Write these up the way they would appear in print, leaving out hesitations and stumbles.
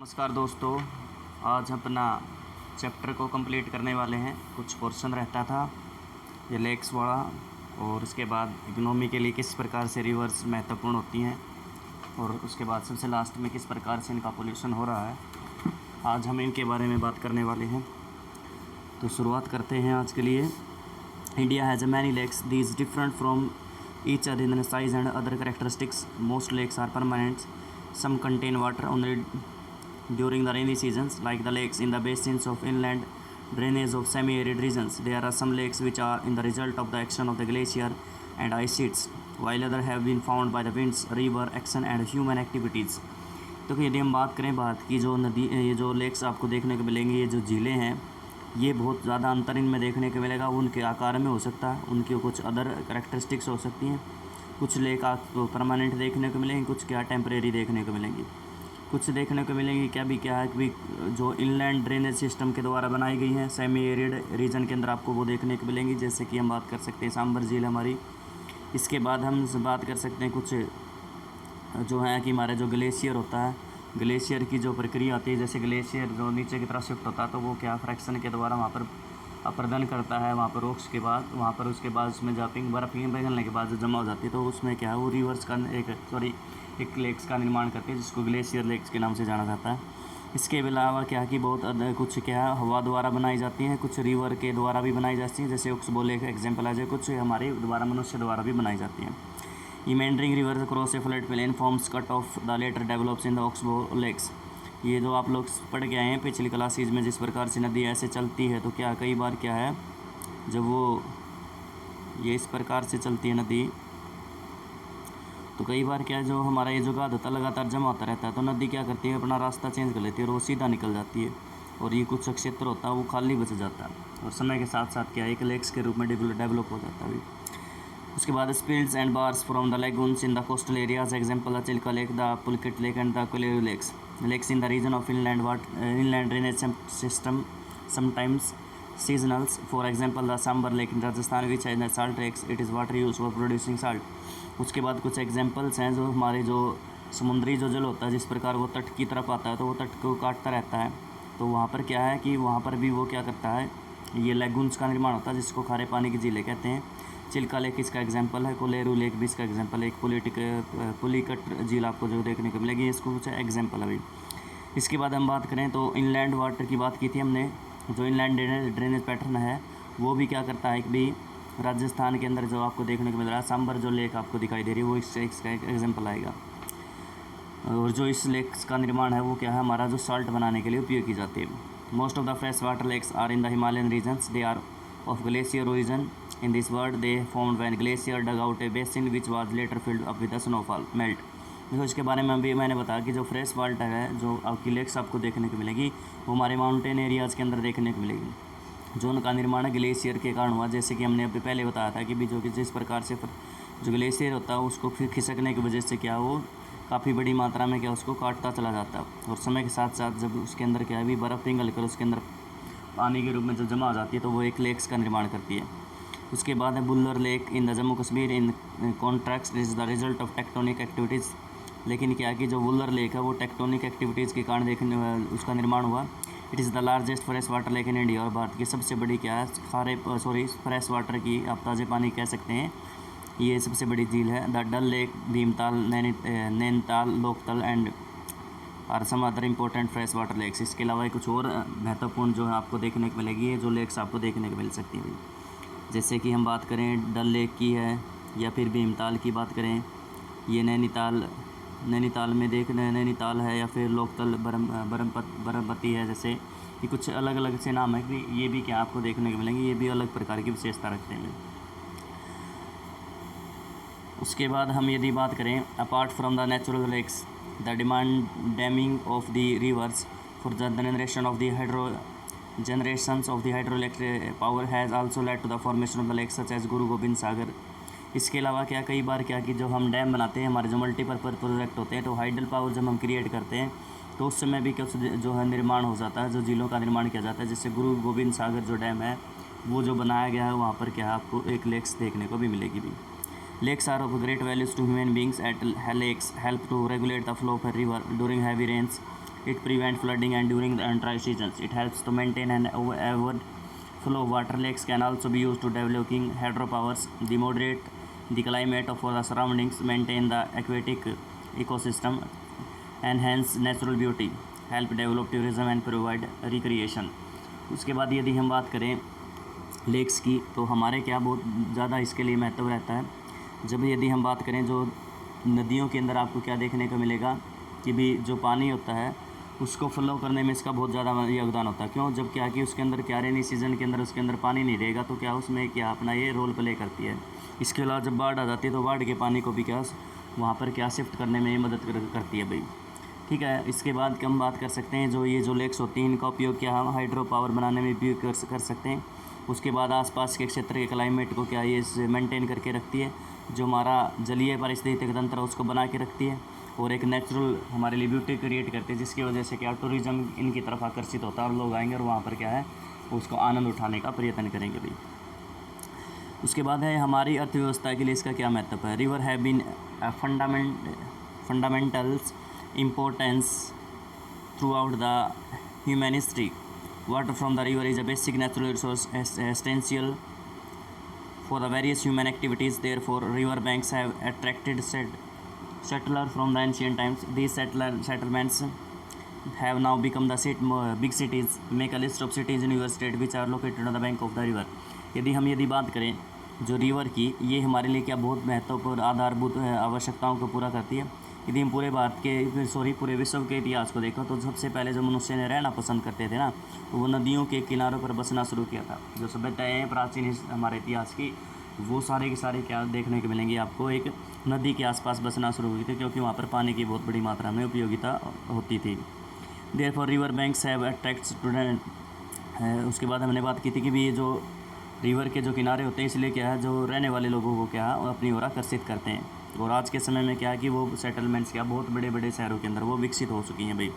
नमस्कार दोस्तों, आज अपना चैप्टर को कंप्लीट करने वाले हैं। कुछ पोर्शन रहता था ये लेक्स वाला, और उसके बाद इकोनॉमी के लिए किस प्रकार से रिवर्स महत्वपूर्ण होती हैं, और उसके बाद सबसे लास्ट में किस प्रकार से इनका पोल्यूशन हो रहा है। आज हम इनके बारे में बात करने वाले हैं। तो शुरुआत करते हैं आज के लिए। India has many lakes these different from each other in size and other characteristics. Most lakes are permanent, some contain water only during the rainy seasons, like the lakes in the basins of inland drainage of semi-arid regions. There are some lakes which are in the result of the action of the glacier and ice sheets, while others have been found by the winds, river action and human activities. तो यदि हम बात करें भारत की जो नदी, ये जो लेक्स आपको देखने को मिलेंगे, ये जो झीलें हैं, ये बहुत ज़्यादा अंतर इनमें देखने को मिलेगा। उनके आकार में हो सकता है, उनकी कुछ अदर करेक्टरिस्टिक्स हो सकती हैं। कुछ लेक आपको परमानेंट देखने को मिलेंगी, कुछ क्या टेम्परेरी देखने को मिलेंगी। कुछ देखने को मिलेंगी क्या है कि जो इनलैंड ड्रेनेज सिस्टम के द्वारा बनाई गई हैं, सेमी एरिड रीजन के अंदर आपको वो देखने को मिलेंगी। जैसे कि हम बात कर सकते हैं सांबर झील हमारी। इसके बाद हम बात कर सकते हैं कुछ जो है कि हमारे जो ग्लेशियर होता है, ग्लेशियर की जो प्रक्रिया होती है, जैसे ग्लेशियर जो नीचे की तरफ शिफ्ट होता है तो वो क्या फ्रैक्शन के द्वारा वहाँ पर अपर्दन करता है, वहाँ पर रोक्स के बाद, वहाँ पर उसके बाद उसमें जापिंग बर्फ़ पिघलने के बाद जो जमा हो जाती है, तो उसमें क्या है वो रिवर्स का एक लेक्स का निर्माण करती है, जिसको ग्लेशियर लेक्स के नाम से जाना जाता है। इसके अलावा क्या है कि बहुत कुछ क्या है हवा द्वारा बनाई जाती हैं, कुछ रिवर के द्वारा भी बनाई जाती हैं, जैसे ओक्सबो लेक एग्जाम्पल आ जाए। कुछ हमारे द्वारा मनुष्य द्वारा भी बनाई जाती हैं। Meandering rivers across a flood plain forms cut off the later develops in the Oxbow lakes. ये जो आप लोग पढ़ के आए हैं पिछली क्लासेज में, जिस प्रकार से नदी ऐसे चलती है, तो क्या कई बार क्या है जब वो ये इस प्रकार से चलती है नदी, तो कई बार क्या है जो हमारा ये जो गाद होता है लगातार जमा होता रहता है, तो नदी क्या करती है अपना रास्ता चेंज कर लेती है और वो सीधा निकल जाती है, और ये कुछ क्षेत्र होता है वो खाली बच जाता है, और समय के साथ साथ क्या है एक लेक्स के रूप में डेवलप हो जाता है। उसके बाद spills and bars from the lagoons in the coastal areas, example the Chilka lake, the Pulicat lake and the Kolleru lakes. Lakes in the region of inland drainage system, sometimes seasonals, for example the Sambar lake in Rajasthan which has salt lakes, it is water used for producing salt। उसके बाद कुछ examples हैं जो हमारे जो समुद्री जो जल होता है, जिस प्रकार वो तट की तरफ आता है तो वो तट को काटता रहता है, तो वहाँ पर क्या है कि वहाँ पर भी वो क्या करता है, ये लेगून्स का निर्माण होता है, जिसको खारे पानी की झीलें कहते हैं। चिल्का लेक इसका एग्जाम्पल है, कोलेरू लेक भी इसका एग्जाम्पल है। एक पुलिकट झील आपको जो देखने को मिलेगी, इसको कुछ एग्जाम्पल अभी। इसके बाद हम बात करें तो इनलैंड वाटर की बात की थी हमने, जो इनलैंड ड्रेनेज पैटर्न है वो भी क्या करता है कि भी राजस्थान के अंदर जो आपको देखने को मिल रहा है, सांबर जो लेक आपको दिखाई दे रही है, वो इसका एक एग्जाम्पल आएगा। और जो इस लेक्स का निर्माण है वो क्या है हमारा जो साल्ट बनाने के लिए उपयोग की जाती है। Most of the fresh water lakes are in the Himalayan regions, they are of glacier origin. In this world they formed when glacier dug out a basin which was later filled up with a snowfall melt। देखो इसके बारे में अभी मैंने बताया कि जो fresh water है, जो आपकी लेक्स आपको देखने को मिलेगी, वो हमारे माउंटेन एरियाज़ के अंदर देखने को मिलेगी, जो उनका निर्माण ग्लेशियर के कारण हुआ। जैसे कि हमने अभी पहले बताया था कि भी जो कि जिस प्रकार से जो ग्लेशियर होता है उसको फिर खिसकने की वजह से क्या वो काफ़ी बड़ी मात्रा में क्या उसको काटता चला जाता है, और समय के साथ साथ जब उसके अंदर क्या है भी बर्फ़ पिघल कर उसके अंदर पानी के रूप में जब जमा हो जाती है तो वो एक लेक्स का निर्माण करती है। उसके बाद है Wular lake in the Jammu Kashmir in contracts is the result of tectonic activities. लेकिन क्या कि जो बुल्लर लेक है वो टेक्टोनिक एक्टिविटीज़ के कारण उसका निर्माण हुआ। It is the largest fresh water lake in India, और भारत की सबसे बड़ी क्या है फ्रेश वाटर की आप ताज़े पानी कह सकते हैं, ये सबसे बड़ी झील है। The Dal lake, Bhimtal, Nainital, Loktak and और some other important fresh water lakes. इसके अलावा कुछ और महत्वपूर्ण जो है आपको देखने को मिलेगी, ये जो लेक्स आपको देखने को मिल सकती हैं, जैसे कि हम बात करें डल लेक की है या फिर भीमताल की बात करें, ये नैनीताल में नैनीताल है, या फिर लोकतल बरमपति है, जैसे कि कुछ अलग अलग से नाम है कि ये भी क्या आपको देखने को मिलेंगे, ये भी अलग प्रकार की विशेषता रखते हैं। उसके बाद हम यदि बात करें apart from the natural lakes, the demand damming of the rivers for the generations of the hydroelectric power has also led to the formation of the lakes such as Guru Gobind Sagar. इसके अलावा क्या कई बार क्या कि जो हम डैम बनाते हैं, हमारे जो मल्टीपर्पज़ प्रोजेक्ट होते हैं, तो हाइडल पावर जब हम क्रिएट करते हैं तो उस समय भी कुछ जो है निर्माण हो जाता है, जो झीलों का निर्माण किया जाता है। जैसे गुरु गोबिंद सागर जो डैम है वो जो बनाया गया है, वहाँ पर क्या है आपको एक लेक्स देखने को भी मिलेगी भी। Lakes are of great values to human beings at lakes help to regulate the flow of a river during heavy rains It prevents flooding and during the dry seasons. It helps to maintain an ever flow of water. Lakes can also be used to developing hydropowers. They moderate the climate of the surroundings, maintain the aquatic ecosystem, enhance natural beauty, help develop tourism and provide recreation. उसके बाद यदि हम बात करें lakes की, तो हमारे क्या बहुत ज़्यादा इसके लिए महत्व रहता है। जब यदि हम बात करें जो नदियों के अंदर आपको क्या देखने को मिलेगा कि भी जो पानी होता है उसको फ्लो करने में इसका बहुत ज़्यादा योगदान होता है। क्यों? जब क्या कि उसके अंदर क्या रेनी सीज़न के अंदर उसके अंदर पानी नहीं रहेगा तो क्या उसमें क्या अपना ये रोल प्ले करती है। इसके अलावा जब बाढ़ आ जाती है तो बाढ़ के पानी को भी क्या वहाँ पर क्या शिफ्ट करने में ये मदद करती है भाई। ठीक है, इसके बाद हम बात कर सकते हैं जो ये जो लेक्स होती हैं इनका उपयोग क्या हम हाइड्रो पावर बनाने में भी कर सकते हैं। उसके बाद आसपास के क्षेत्र के क्लाइमेट को क्या ये मेंटेन करके रखती है, जो हमारा जलीय पारिस्थितिक तंत्र है उसको बना के रखती है और एक नेचुरल हमारे लिए ब्यूटी क्रिएट करती है, जिसकी वजह से क्या टूरिज़्म इनकी तरफ आकर्षित होता है और लोग आएंगे और वहाँ पर क्या है उसको आनंद उठाने का प्रयत्न करेंगे भाई। उसके बाद है हमारी अर्थव्यवस्था के लिए इसका क्या महत्व है। River have been fundamentals importance throughout the human history. Water from the river is a basic natural resource essential for the various human activities. Therefore, river banks have attracted settlers from the ancient times. These settlements have now become the big cities. Make a list of cities in your state which are located on the bank of the river. यदि बात करें जो river की, ये हमारे लिए क्या बहुत महत्वपूर्ण आधारभूत आवश्यकताओं को पूरा करती है। यदि हम पूरे विश्व के इतिहास को देखा तो सबसे पहले जो मनुष्य ने रहना पसंद करते थे ना, तो वो नदियों के किनारों पर बसना शुरू किया था। जो सभ्यताएं हैं प्राचीन हमारे इतिहास की, वो सारे के सारे क्या देखने को मिलेंगे आपको, एक नदी के आसपास बसना शुरू हुई थी क्योंकि वहाँ पर पानी की बहुत बड़ी मात्रा में उपयोगिता होती थी। Therefore river banks have attract student है। उसके बाद हमने बात की थी कि भी ये जो रिवर के जो किनारे होते हैं इसलिए क्या है जो रहने वाले लोगों को क्या अपनी ओर आकर्षित करते हैं। और आज के समय में क्या है कि वो सेटलमेंट्स क्या बहुत बड़े बड़े शहरों के अंदर वो विकसित हो चुकी हैं भाई।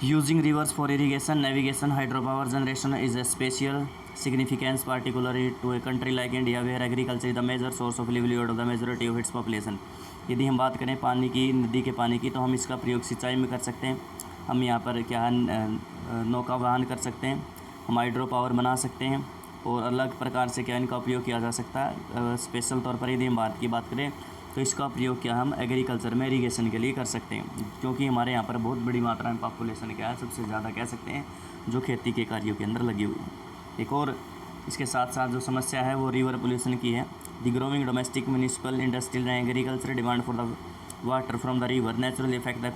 Using rivers for irrigation, navigation, hydro power generation is a special significance particularly to a country like India where agriculture is the major source of livelihood of the majority of its population. यदि हम बात करें पानी की, नदी के पानी की, तो हम इसका प्रयोग सिंचाई में कर सकते हैं। हम यहाँ पर क्या नौका वाहन कर सकते हैं, हम हाइड्रो पावर बना सकते हैं और अलग प्रकार से क्या इनका उपयोग किया जा सकता है। स्पेशल तौर पर यदि हम बात करें तो इसका प्रयोग क्या हम एग्रीकल्चर में इरीगेशन के लिए कर सकते हैं, क्योंकि हमारे यहाँ पर बहुत बड़ी मात्रा में पॉपुलेशन क्या है सबसे ज़्यादा कह सकते हैं जो खेती के कार्यों के अंदर लगी हुई है। एक और इसके साथ साथ जो समस्या है वो रिवर पोल्यूशन की है। The growing domestic municipal industrial and agriculture demand for the water from the river naturally effect the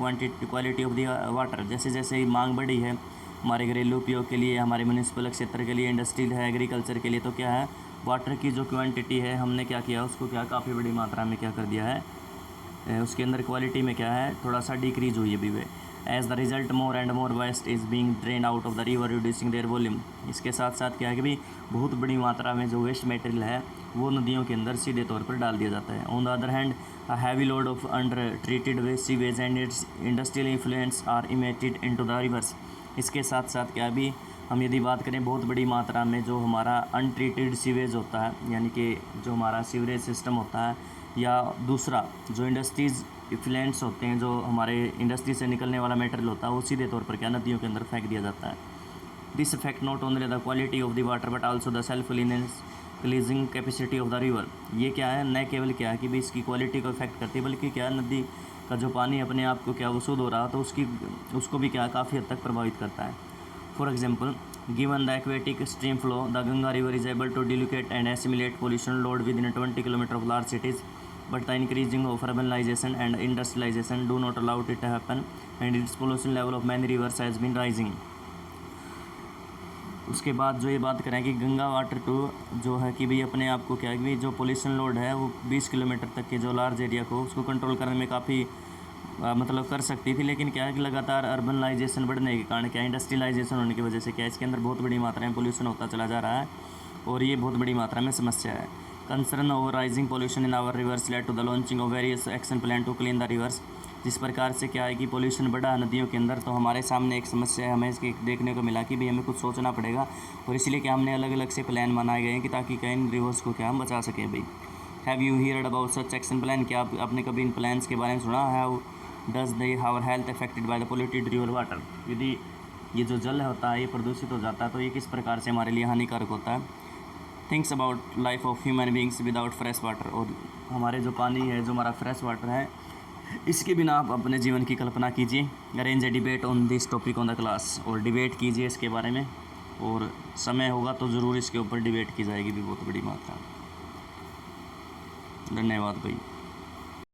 quality of the water. जैसे जैसे मांग बढ़ी है हमारे घरेलू उपयोग के लिए, हमारे म्यूनिसिपल क्षेत्र के लिए, इंडस्ट्रियल है, एग्रीकल्चर के लिए, तो क्या है वाटर की जो क्वांटिटी है हमने क्या किया उसको क्या काफ़ी बड़ी मात्रा में क्या कर दिया है, उसके अंदर क्वालिटी में क्या है थोड़ा सा डिक्रीज हुई है भी way. As the result more and more waste is being drain out of the river reducing their volume. इसके साथ साथ क्या है कि भी बहुत बड़ी मात्रा में जो वेस्ट मटेरियल है वो नदियों के अंदर सीधे तौर पर डाल दिया जाता है। On the other hand a heavy load of under treated waste sewage and its industrial influence are emitted into the rivers. इसके साथ साथ क्या भी हम यदि बात करें बहुत बड़ी मात्रा में जो हमारा अनट्रीटेड सीवेज होता है, यानी कि जो हमारा सीवरेज सिस्टम होता है, या दूसरा जो इंडस्ट्रीज़ इफ्लुएंट्स होते हैं, जो हमारे इंडस्ट्री से निकलने वाला मटेरियल होता है वो सीधे तौर पर क्या नदियों के अंदर फेंक दिया जाता है। This effect not only the quality of the water but also the self cleansing capacity of the river. ये क्या है न केवल क्या है कि भी इसकी क्वालिटी को इफेक्ट करती है, बल्कि क्या नदी का जो पानी अपने आप को क्या वो शुद्ध हो रहा तो उसको भी क्या काफ़ी हद तक प्रभावित करता है। For example given the aquatic stream flow the Ganga river is able to dilute and assimilate pollution load within 20 kilometre of large cities but the increasing of urbanization and industrialization do not allow it to happen and its pollution level of many rivers has been rising। उसके बाद जो ये बात करें कि Ganga water to जो है कि भाई अपने आप को क्या है कि जो पोल्यूशन लोड है वो 20 किलोमीटर तक के जो लार्ज एरिया को उसको कंट्रोल करने में काफ़ी मतलब कर सकती थी, लेकिन क्या है कि लगातार अर्बनाइजेशन बढ़ने के कारण क्या इंडस्ट्रियलाइजेशन होने की वजह से क्या इसके अंदर बहुत बड़ी मात्रा में पोल्यूशन होता चला जा रहा है और ये बहुत बड़ी मात्रा में समस्या है। Concern over rising pollution in our rivers led to the launching of various action plan to clean the rivers. जिस प्रकार से क्या है कि पोल्यूशन बढ़ा नदियों के अंदर, तो हमारे सामने एक समस्या है, हमें इसके देखने को मिला कि भाई हमें कुछ सोचना पड़ेगा और इसीलिए क्या हमने अलग अलग से प्लान बनाए गए हैं कि ताकि क्या इन रिवर्स को क्या हम बचा सकें भाई। Have you heard about such action plan? क्या आपने कभी इन प्लान्स के बारे में सुना? Have does the our health affected by the polluted river water, यदि ये जो जल होता है ये प्रदूषित हो जाता है तो ये किस प्रकार से हमारे लिए हानिकारक होता है। Thinks about life of human beings without fresh water, और हमारे जो पानी है, जो हमारा फ्रेश वाटर है, इसके बिना आप अपने जीवन की कल्पना कीजिए। Arrange A debate on this topic on the class, और डिबेट कीजिए इसके बारे में, और समय होगा तो ज़रूर इसके ऊपर डिबेट की जाएगी भी बहुत बड़ी मात्रा। धन्यवाद भाई।